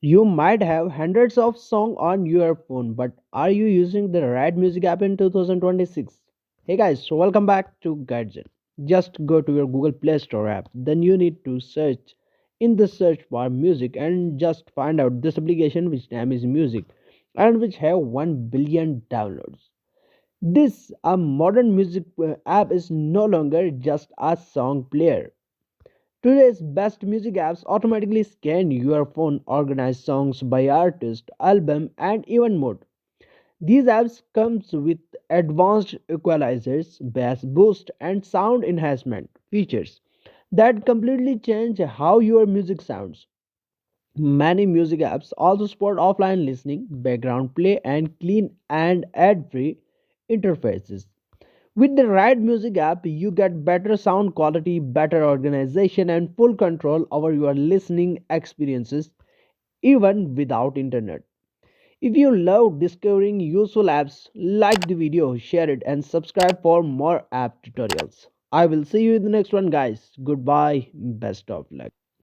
You might have hundreds of songs on your phone, but are you using the right music app in 2026? Hey guys, so welcome back to Guidezen. Just go to your Google Play Store app, then you need to search in the search bar music and just find out this application which name is music and which have 1 billion downloads. This a modern music app is no longer just a song player. Today's best music apps automatically scan your phone, organize songs by artist, album, and even more. These apps comes with advanced equalizers, bass boost, and sound enhancement features that completely change how your music sounds. Many music apps also support offline listening, background play, and clean and ad-free interfaces. With the right music app, you get better sound quality, better organization, and full control over your listening experiences even without internet. If you love discovering useful apps, like the video, share it, and subscribe for more app tutorials. I will see you in the next one, guys. Goodbye. Best of luck.